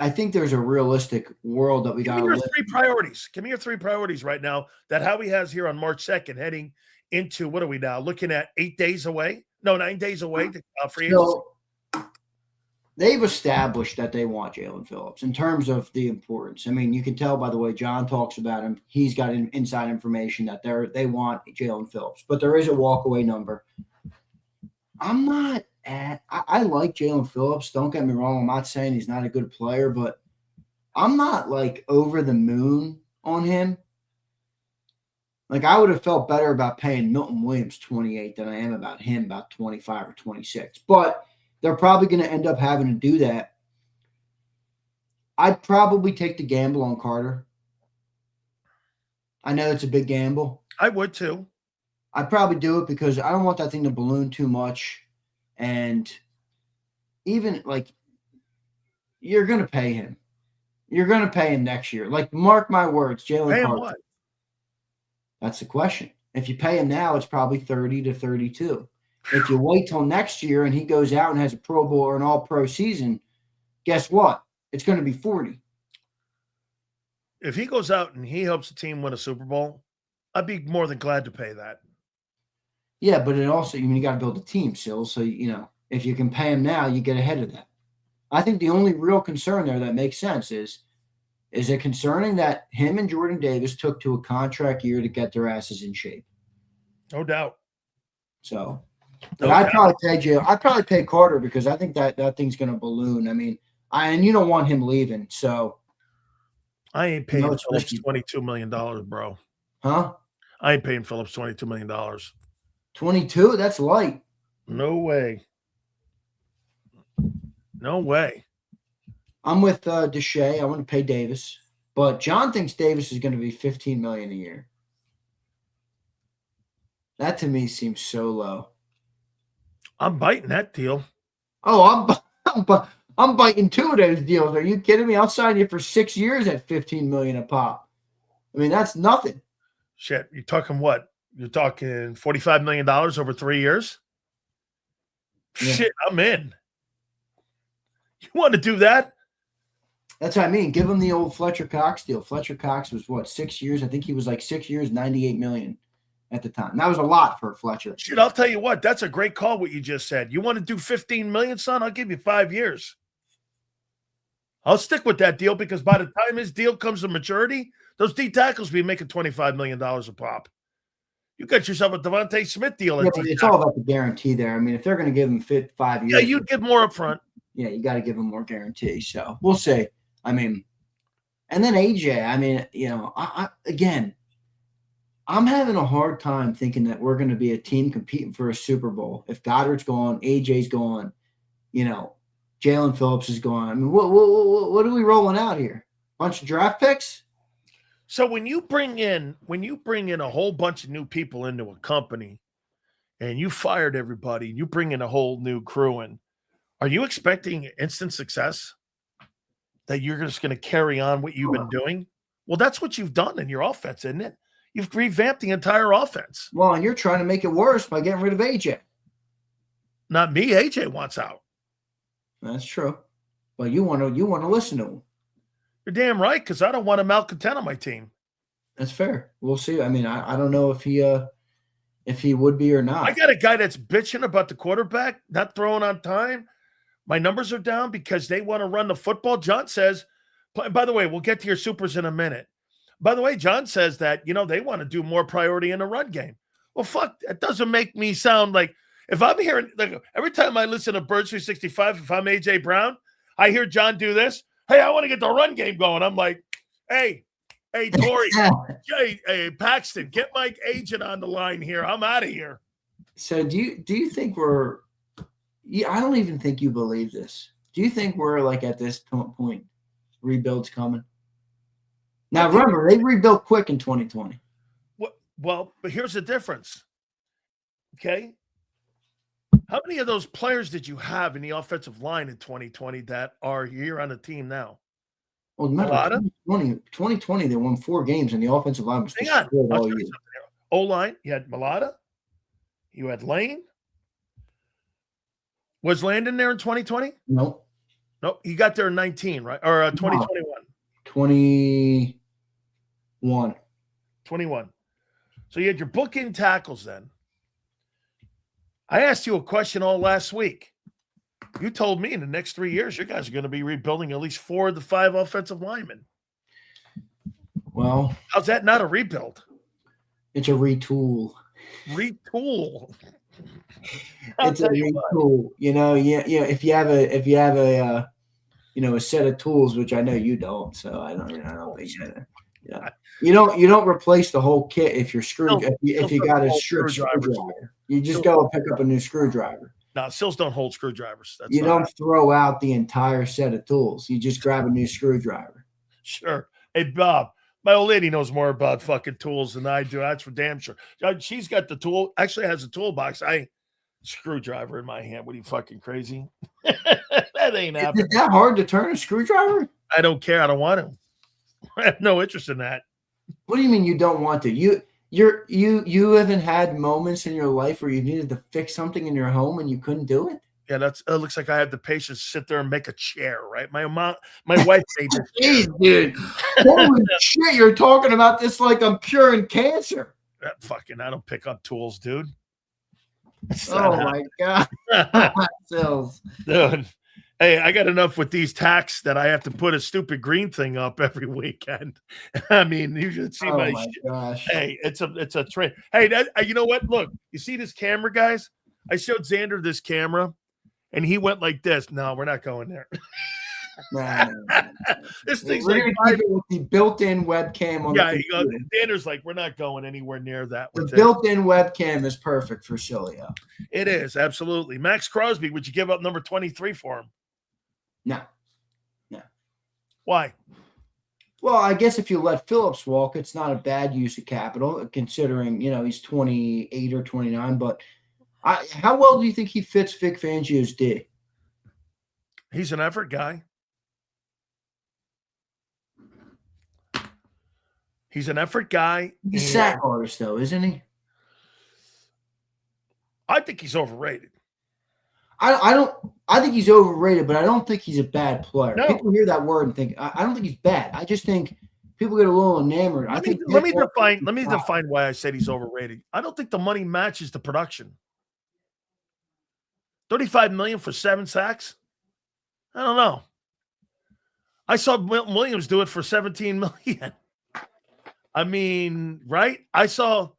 I think there's a realistic world that we got to live. Three priorities. Give me your three priorities right now that Howie has here on March 2nd, heading into, what are we now? Looking at 8 days away? No, 9 days away to free agency. So they've established that they want Jaelan Phillips in terms of the importance. I mean, you can tell by the way John talks about him. He's got inside information that they want Jaelan Phillips, but there is a walkaway number. I'm not at. I like Jaelan Phillips. Don't get me wrong. I'm not saying he's not a good player, but I'm not like over the moon on him. Like I would have felt better about paying Milton Williams 28 than I am about him about 25 or 26. But they're probably going to end up having to do that. I'd probably take the gamble on Carter. I know it's a big gamble. I would too. I'd probably do it because I don't want that thing to balloon too much. And even like you're going to pay him. You're going to pay him next year. Like, mark my words, Jalen Carter. What? That's the question. If you pay him now, it's probably 30 to 32. If you wait till next year and he goes out and has a Pro Bowl or an All-Pro season, guess what? It's going to be 40. If he goes out and he helps the team win a Super Bowl, I'd be more than glad to pay that. Yeah, but it also, you got to build a team still. So, if you can pay him now, you get ahead of that. I think the only real concern there that makes sense is it concerning that him and Jordan Davis took to a contract year to get their asses in shape? No doubt. So, but I'd probably pay Carter because I think that thing's going to balloon. I mean, and you don't want him leaving. So I ain't paying Phillips $22 million, bro. Huh? I ain't paying Phillips $22 million. 22? That's light. No way. No way. I'm with Deshae. I want to pay Davis, but John thinks Davis is going to be $15 million a year. That to me seems so low. I'm biting that deal. Oh, I'm biting two of those deals. Are you kidding me? I'll sign you for 6 years at $15 million a pop. I mean, that's nothing. Shit, you're talking what? You're talking $45 million over 3 years? Yeah. Shit, I'm in. You want to do that? That's what I mean. Give him the old Fletcher Cox deal. Fletcher Cox was what, 6 years? I think he was like 6 years, $98 million at the time. That was a lot for Fletcher. Shit, I'll tell you what. That's a great call. What you just said. You want to do $15 million, son? I'll give you 5 years. I'll stick with that deal because by the time his deal comes to maturity, those D tackles will be making $25 million a pop. You got yourself a Devontae Smith deal. Yeah, but it's all about the guarantee there. I mean, if they're going to give him 5 years. Yeah, you'd give more up front. Yeah, you got to give him more guarantee. So we'll see. I mean, and then AJ, I mean, again, I'm having a hard time thinking that we're going to be a team competing for a Super Bowl. If Goddard's gone, AJ's gone, Jaelan Phillips is gone. I mean, what are we rolling out here? Bunch of draft picks? So when you bring in a whole bunch of new people into a company and you fired everybody, you bring in a whole new crew in, are you expecting instant success? That you're just going to carry on what you've been doing? Well, that's what you've done in your offense, isn't it? You've revamped the entire offense. Well, and you're trying to make it worse by getting rid of AJ. Not me. AJ wants out. That's true. But you want to listen to him. You're damn right, because I don't want a malcontent on my team. That's fair. We'll see. I mean, I don't know if he would be or not. I got a guy that's bitching about the quarterback not throwing on time. My numbers are down because they want to run the football. John says, by the way, we'll get to your supers in a minute. By the way, John says that, they want to do more priority in the run game. Well, fuck, that doesn't make me sound like, if I'm hearing, like, every time I listen to Birds 365, if I'm AJ Brown, I hear John do this. Hey, I want to get the run game going. I'm like, hey, Tori, hey, Paxton, get my agent on the line here. I'm out of here. So do you think we're, I don't even think you believe this. Do you think we're like at this point, rebuild's coming? Now, remember, they rebuilt quick in 2020. Well, but here's the difference. Okay. How many of those players did you have in the offensive line in 2020 that are here on the team now? Well, remember, 2020, they won 4 games, and the offensive line was destroyed all year. O-line, you had Malata, you had Lane. Was Landon there in 2020? No. Nope, he got there in 19, right? Or 2021. 21. 21. So you had your bookend tackles then. I asked you a question all last week. You told me in the next 3 years, you guys are going to be rebuilding at least 4 of the 5 offensive linemen. Well, how's that not a rebuild? It's a retool. Retool. It's a retool. You know, if you have a a set of tools, which I know you don't, so I don't think you don't replace the whole kit if you're screwed. If you got a screwdriver, you just go and pick up a new screwdriver. No, Sills don't hold screwdrivers. You don't throw out the entire set of tools. You just grab a new screwdriver. Sure. Hey, Bob, my old lady knows more about fucking tools than I do. That's for damn sure. She's got the tool. Actually has a toolbox. Screwdriver in my hand. What are you, fucking crazy? That ain't happening. Is that hard to turn a screwdriver? I don't care. I don't want to. I have no interest in that. What do you mean you don't want to? You haven't had moments in your life where you needed to fix something in your home and you couldn't do it? Yeah, it looks like I have the patience to sit there and make a chair, right? My wife made this. Jeez, dude. Holy shit, you're talking about this like I'm curing cancer. I don't pick up tools, dude. Oh my God. Sills. Dude. Hey, I got enough with these tacks that I have to put a stupid green thing up every weekend. I mean, you should see my shit. Gosh. Hey, it's a trend. Hey, you know what? Look, you see this camera, guys? I showed Xander this camera, and he went like this. No, we're not going there. No. This thing's we're like gonna keep it with the built-in webcam on the computer. Xander's like, we're not going anywhere near that. The built-in webcam is perfect for Cilio. It is, absolutely. Maxx Crosby, would you give up number 23 for him? No. Why? Well, I guess if you let Phillips walk, it's not a bad use of capital, considering, he's 28 or 29. But how well do you think he fits Vic Fangio's D? He's an effort guy. He's an effort guy. He's a sack artist, though, isn't he? I think he's overrated. I think he's overrated, but I don't think he's a bad player. No. People hear that word and think, I don't think he's bad. I just think people get a little enamored. Let me define why I said he's overrated. I don't think the money matches the production. $35 million for 7 sacks? I don't know. I saw Milton Williams do it for $17 million. I mean, right? I saw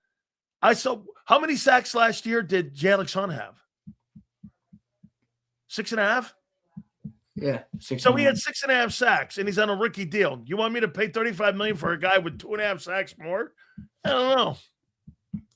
how many sacks last year did Jaelan have? 6.5? Yeah. 6. So he had 6.5 sacks, and he's on a rookie deal. You want me to pay $35 million for a guy with 2.5 sacks more? I don't know.